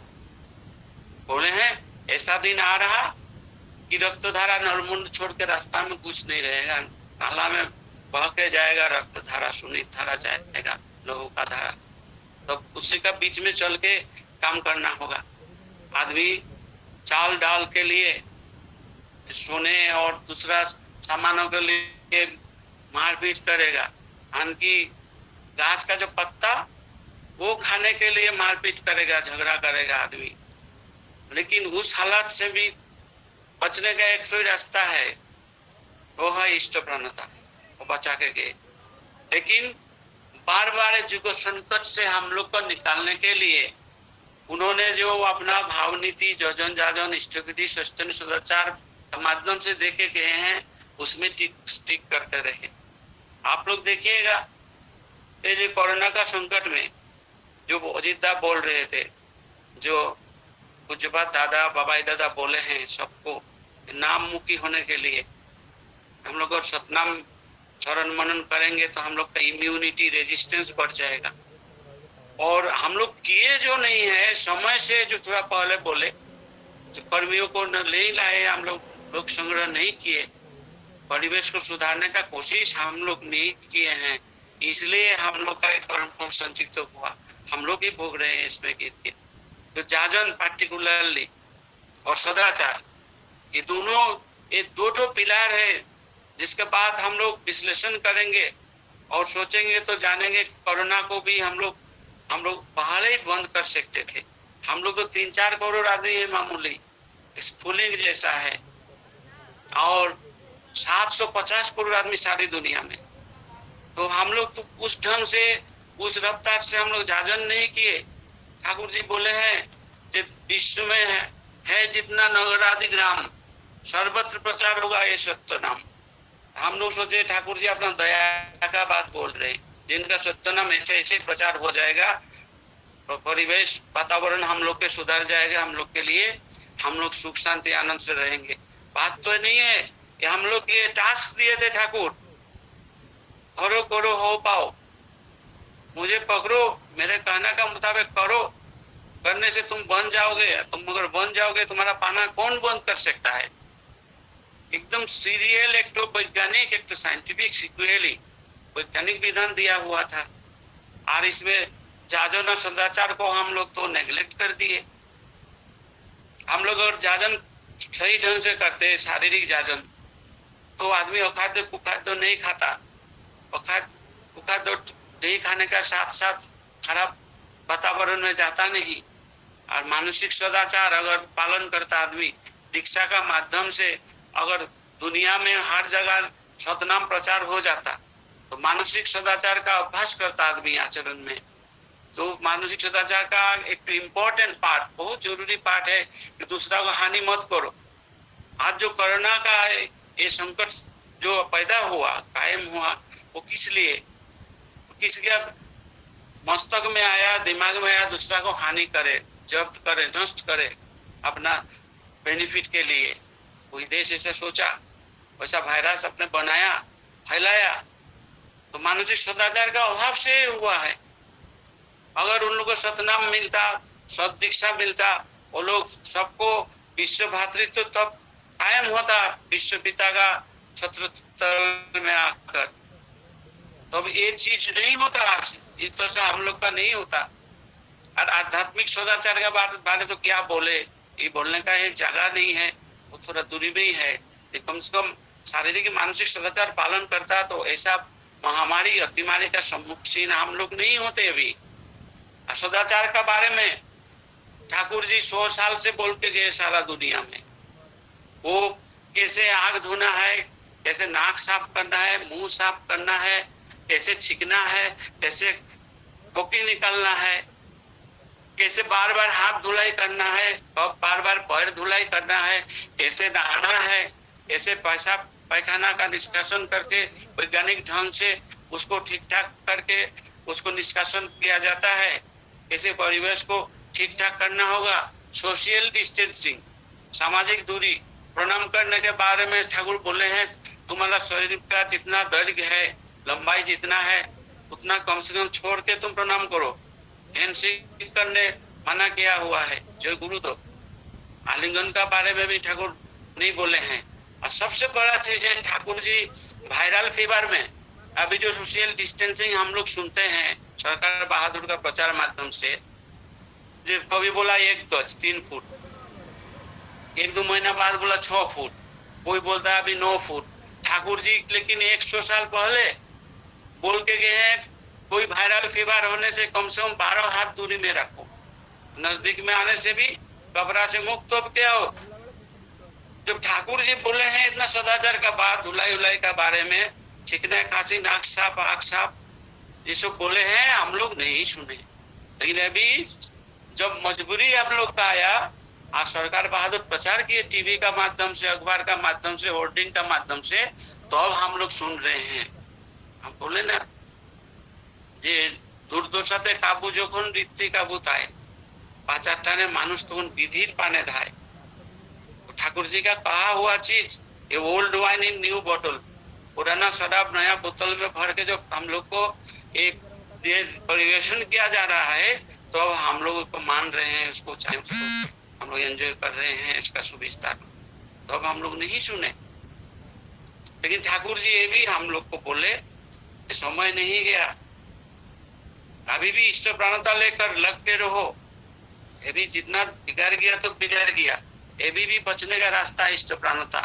बोले हैं ऐसा दिन आ रहा कि रक्त धारा नॉर्मल छोड़ के रास्ता में कुछ नहीं रहेगा, नाला में बह के जाएगा रक्त धारा, सुनीत धारा जाएगा, लोगों का धारा। तो उसी का बीच में चल के काम करना होगा। आदमी चाल डाल के लिए, सोने और दूसरा सामानों के लिए मारपीट करेगा, धान की गाछ का जो पत्ता वो खाने के लिए मारपीट करेगा, झगड़ा करेगा आदमी। लेकिन उस हालात से भी बचने का एक ही रास्ता है, वो है इष्ट प्रणता, वो बचा के गए। लेकिन बार बार युग संकट से हम लोग को निकालने के लिए उन्होंने जो अपना भाव नीति जजन जाजन इष्ट विधि सस्तन सदाचार के माध्यम से देखे गए हैं, उसमें टिक करते रहे। आप लोग देखिएगा ये जो कोरोना का संकट में जो अजीता बोल रहे थे, जो पूज्यपाद दादा बाबाई दादा बोले हैं सबको नाम मुखी होने के लिए, हम लोग और सतनाम शरण मनन करेंगे तो हम लोग का इम्यूनिटी रेजिस्टेंस बढ़ जाएगा। और हम लोग किए जो नहीं है समय से, जो थोड़ा पहले बोले, जो कर्मियों को नहीं लाए, हम लोग संग्रह नहीं किए, परिवेश को सुधारने का कोशिश हम लोग नहीं किए हैं, इसलिए हम लोग का कर्म फल संचित हुआ। हम लोग ही भोग रहे हैं इसमें गिर। तो जाजन पार्टिकुलरली और सदाचार, ये दो पिलर है, जिसके बाद हम लोग विश्लेषण करेंगे और सोचेंगे तो जानेंगे कोरोना को भी हम लोग पहले ही बंद कर सकते थे। हम लोग तो 3-4 करोड़ आदमी है, मामूली स्फुलिंग जैसा है, और 750 करोड़ आदमी सारी दुनिया में। तो हम लोग तो उस ढंग से उस रफ्तार से हम लोग जाजन नहीं किए। ठाकुर जी बोले हैं कि विश्व में है जितना नगर आदि ग्राम, सर्वत्र प्रचार होगा ये सत्य नाम। हम लोग सोचे ठाकुर जी अपना दया का बात बोल रहे हैं, जिनका सत्य नाम ऐसे ऐसे प्रचार हो जाएगा, तो परिवेश वातावरण हम लोग के सुधर जाएगा, हम लोग के लिए हम लोग सुख शांति आनंद से रहेंगे। बात तो नहीं है कि हम लोग ये टास्क दिए थे ठाकुर, करो करो हो पाओ, मुझे पकड़ो, मेरे कहने का मुताबिक करो, करने से तुम बन जाओगे। तुम अगर बन जाओगे तुम्हारा पाना कौन बंद कर सकता है? एकदम सीरियल एक तो वैज्ञानिक एक तो साइंटिफिक सिक्वेली वैज्ञानिक विधान दिया हुआ था। और इसमें जाजन और सदाचार को हम लोग तो नेग्लेक्ट कर दिए। हम लोग अगर जाजन सही ढंग से करते, शारीरिक जाजन, तो आदमी अखाद्य कुखाद्य नहीं खाता। कुखाद्य नहीं खाने का साथ साथ खराब वातावरण में जाता नहीं। और मानसिक सदाचार अगर पालन करता आदमी दीक्षा का माध्यम से, अगर दुनिया में हर जगह सतनाम प्रचार हो जाता, तो मानसिक सदाचार का अभ्यास करता आदमी आचरण में, तो मानसिक सदाचार का एक इम्पोर्टेंट पार्ट, बहुत जरूरी पार्ट है कि दूसरा को हानि मत करो। आज जो कोरोना का ये संकट जो पैदा हुआ, कायम हुआ, वो किस लिए, किसके मस्तक में आया, दिमाग में आया, दूसरा को हानि करे, जब्त करे, नष्ट करे अपना बेनिफिट के लिए। कोई देश ऐसा सोचा, वैसा वायरस अपने बनाया, फैलाया, तो मानसिक सदाचार का अभाव से हुआ है। अगर उन लोगों को सतनाम मिलता, सत दीक्षा मिलता, वो लोग सबको विश्व भातृत्व तो तब कायम होता, विश्व पिता का छत्र में आकर, तब ये चीज नहीं होता। इस तरह से हम लोग का नहीं होता। और आध्यात्मिक सदाचार का बारे तो क्या बोले, ये बोलने का एक जगह नहीं है, वो थोड़ा दूरी में ही है। कम से कम शारीरिक मानसिक सदाचार पालन करता तो ऐसा महामारी अतिमारी का सम्मुखीन हम लोग नहीं होते। अभी सदाचार का बारे में ठाकुर जी 100 साल से बोल के गए सारा दुनिया में। वो कैसे आग धोना है, कैसे नाक साफ करना है, मुंह साफ करना है, कैसे छिकना है, कैसे खोकी निकालना है, कैसे बार बार हाथ धुलाई करना है, कब बार बार पैर धुलाई करना है, कैसे नहाना है, कैसे पैखाना का निष्कासन करके वैज्ञानिक ढंग से उसको ठीक ठाक करके उसको निष्कासन किया जाता है, कैसे परिवेश को ठीक ठाक करना होगा, सोशल डिस्टेंसिंग, सामाजिक दूरी, प्रणाम करने के बारे में ठाकुर बोले हैं तुम्हारा शरीर का जितना दैर्घ्य है, लंबाई जितना है, उतना कम से कम छोड़ के तुम प्रणाम करो। हैंडशेक करने मना किया हुआ है, जय गुरु। तो आलिंगन का बारे में भी ठाकुर नहीं बोले हैं। और सबसे बड़ा चीज है ठाकुर जी वायरल फीवर में अभी जो सोशल डिस्टेंसिंग हम लोग सुनते हैं सरकार बहादुर का प्रचार माध्यम से, जो कभी बोला 1 गज 3 फुट, 1-2 महीना बाद बोला 6 फुट, कोई बोलता है अभी 9 फुट। ठाकुर जी लेकिन 100 साल पहले बोल के गए हैं कोई वायरल फीवर होने से कम 12 हाथ दूरी में रखो, नजदीक में आने से भी कपड़ा से मुक्त हो क्या हो। जब ठाकुर जी बोले हैं इतना सदाचार का बात, धुलाई उलाई का बारे में, छिकने खांसी नाक साफ आँख साफ, ये सब बोले हैं, हम लोग नहीं सुने। लेकिन अभी जब मजबूरी हम लोग का आया, आज सरकार बहादुर प्रचार किए टीवी का माध्यम से, अखबार का माध्यम से, होर्डिंग का माध्यम से, तो अब हम लोग सुन रहे हैं। हम बोले ना যে দুর্দশাতে কাবু যখন ঋত্বিক কাবু তাই पाचार टाने मानुष तो विधिर पाने धाय। ठाकुर जी का कहा हुआ चीज, ये ओल्ड वाइन इन न्यू बोतल, पुराना शराब नया बोतल में भर के जो हम लोग को एक परिवेशन किया जा रहा है, तो अब हम लोग को मान रहे हैं, उसको हम लोग एंजॉय कर रहे हैं इसका सुविस्तार। तो अब हम लोग नहीं सुने। लेकिन ठाकुर जी ये भी हम लोग को बोले समय नहीं गया, अभी भी इष्ट प्राणता लेकर लग के रहो। ये भी जितना बिगड़ गया तो बिगड़ गया, ये भी बचने का रास्ता इष्ट प्राणता।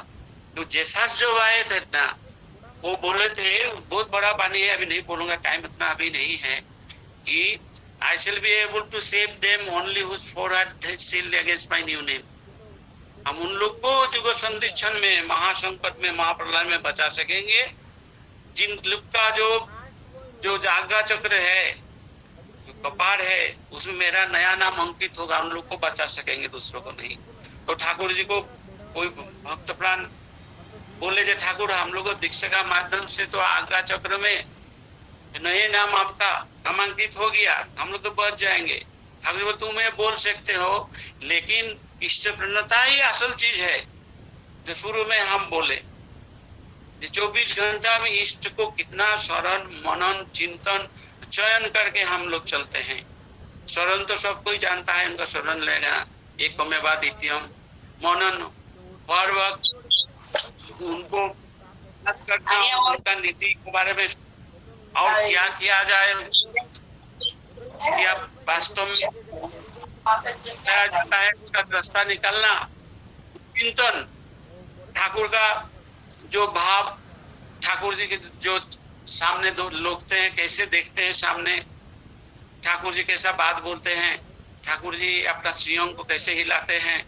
तो जैसा जो आए थे ना, वो बोले थे बहुत बड़ा बानी है, अभी नहीं बोलूंगा, टाइम इतना अभी नहीं है, कि I shall be able to save them only whose forehead has sealed against my new name। हम उन लोग को युग संधिक्षण में, महासंकट में, महाप्रलय में बचा सकेंगे जिन लोग का जो जागा चक्र है, जो कपार है, उसमें मेरा नया नाम अंकित होगा, उन लोग को बचा सकेंगे, दूसरों को नहीं। तो ठाकुर जी को कोई भक्त प्राण बोले जे ठाकुर हम लोग दीक्षा का माध्यम से तो आज्ञा चक्र में नए नाम आपका नामांकित हो गया, हम लोग तो बच जाएंगे। ठाकुर जी तुम बोल सकते हो, लेकिन इष्ट प्रणता ही असल चीज है। जो शुरू में हम बोले 24 घंटा में इष्ट को कितना शरण मनन चिंतन चयन करके हम लोग चलते हैं। शरण तो सब कोई जानता है, उनका शरण लेना, एक मेवा द्वितीयम, मनन हर वक्त उनको करना, उनका नीति के बारे में और क्या किया जाए, कि आप वास्तव में जाता है उसका रास्ता निकालना, चिंतन, ठाकुर का जो भाव, ठाकुर जी के जो सामने दो लोगते हैं, कैसे देखते हैं सामने, ठाकुर जी कैसा बात बोलते हैं, ठाकुर जी अपना श्रीअंग को कैसे हिलाते हैं,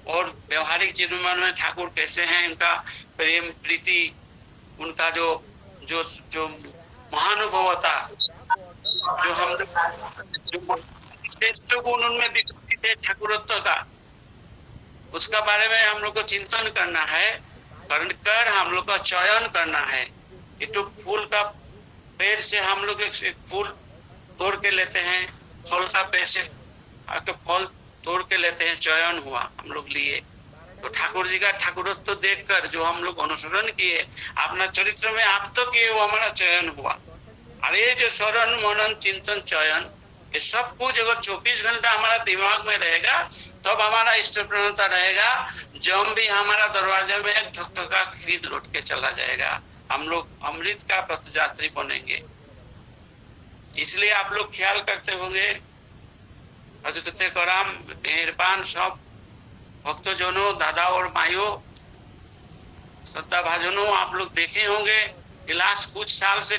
और व्यवहारिक जीवन में ठाकुर कैसे हैं, उनका प्रेम प्रीति, उनका जो जो जो महानुभवता, जो हम जो श्रेष्ठ गुण उनमें विकसित है ठाकुरत्व का, उसका बारे में हम लोग को चिंतन करना है, कर हम लोग का चयन करना है। ये तो फूल का पेड़ से हम लोग एक फूल तोड़ के लेते हैं, फल का पेड़ से तो फल तोड़ के लेते हैं, चयन हुआ हम लोग लिए। तो ठाकुर जी का ठाकुरत्व तो देखकर जो हम लोग अनुसरण किए, अपना चरित्र में आप तो किए, वो हमारा चयन हुआ। और ये जो शरण मनन चिंतन चयन, ये सब कुछ अगर 24 घंटा हमारा दिमाग में रहेगा, तब हमारा इष्ट प्रणता रहेगा। जब भी हमारा दरवाजे में ठकठका फिर लौट के चला जाएगा, हम लोग अमृत का पथयात्री बनेंगे। इसलिए आप लोग ख्याल करते होंगे, हजरत कराम मेहरबान सब भक्तजनों, दादा और माइयों, श्रद्धा भाजनों, आप लोग देखे होंगे कि लास्ट कुछ साल से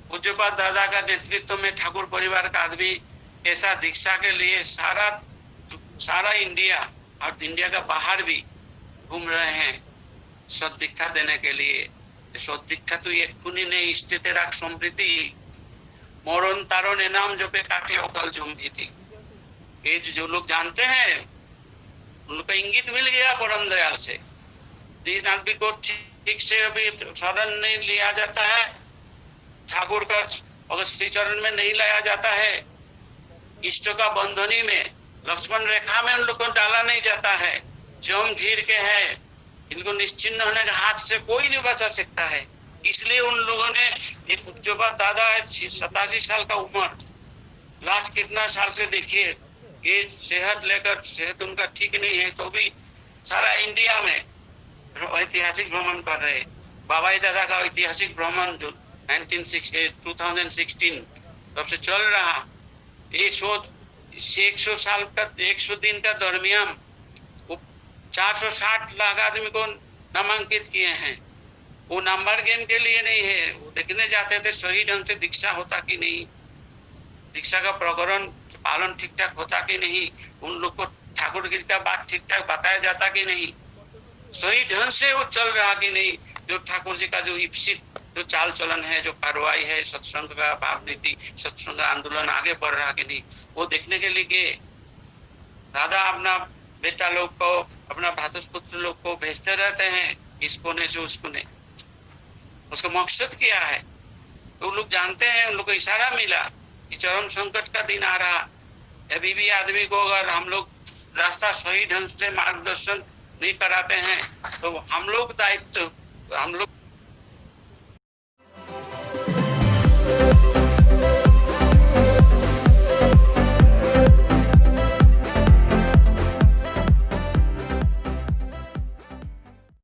पूज्यपाद दादा का नेतृत्व में ठाकुर परिवार का आदमी ऐसा दीक्षा के लिए सारा इंडिया और इंडिया का बाहर भी घूम रहे हैं सद दीक्षा देने के लिए। सद दीक्षा तो एक कुनी नहीं, स्थित राख समृद्धि मोरन तारण नाम जो पे काटे अकल जुम्भी थी। ये जो लोग जानते हैं उनको इंगित मिल गया परम दयाल से। जिस आदमी को ठीक से अभी शरण नहीं लिया जाता है, ठाकुर का अगर श्री चरण में नहीं लाया जाता है, इष्ट का बंधनी में लक्ष्मण रेखा में उन लोग को डाला नहीं जाता है, जम घिर के है, इनको निश्चिन्न होने के हाथ से कोई नहीं बचा सकता है। इसलिए उन लोगों ने जो बात दादा है 87 साल का उम्र, लास्ट कितना साल से देखिए, ये सेहत लेकर सेहत उनका ठीक नहीं है, तो भी सारा इंडिया में ऐतिहासिक भ्रमण कर रहे। बाबाई दादा का ऐतिहासिक भ्रमण जो 2016 तब से चल रहा, 100 साल का 100 दिन का दरमियान 460 लाख आदमी को नामांकित किए हैं। वो नंबर गेम के लिए नहीं है, वो देखने जाते थे सही ढंग से दीक्षा होता कि नहीं, दीक्षा का प्रकरण पालन ठीक ठाक होता कि नहीं, उन लोग को ठाकुर जी का बात ठीक ठाक बताया जाता कि नहीं, सही ढंग से वो चल रहा कि नहीं, जो ठाकुर जी का जो इप्सित जो चाल चलन है, जो कार्रवाई है, सत्संग का भाव नीति, सत्संग आंदोलन आगे बढ़ रहा कि नहीं, वो देखने के लिए गए। दादा अपना बेटा लोग को, अपना भातुषपुत्र लोग को भेजते रहते हैं इस कोने से उस कोने। उसका मकसद क्या है तो लोग जानते हैं, उन लोग को इशारा मिला कि चरम संकट का दिन आ रहा। अभी भी आदमी को अगर हम लोग रास्ता सही ढंग से मार्गदर्शन नहीं कराते हैं तो हम लोग दायित्व, हम लोग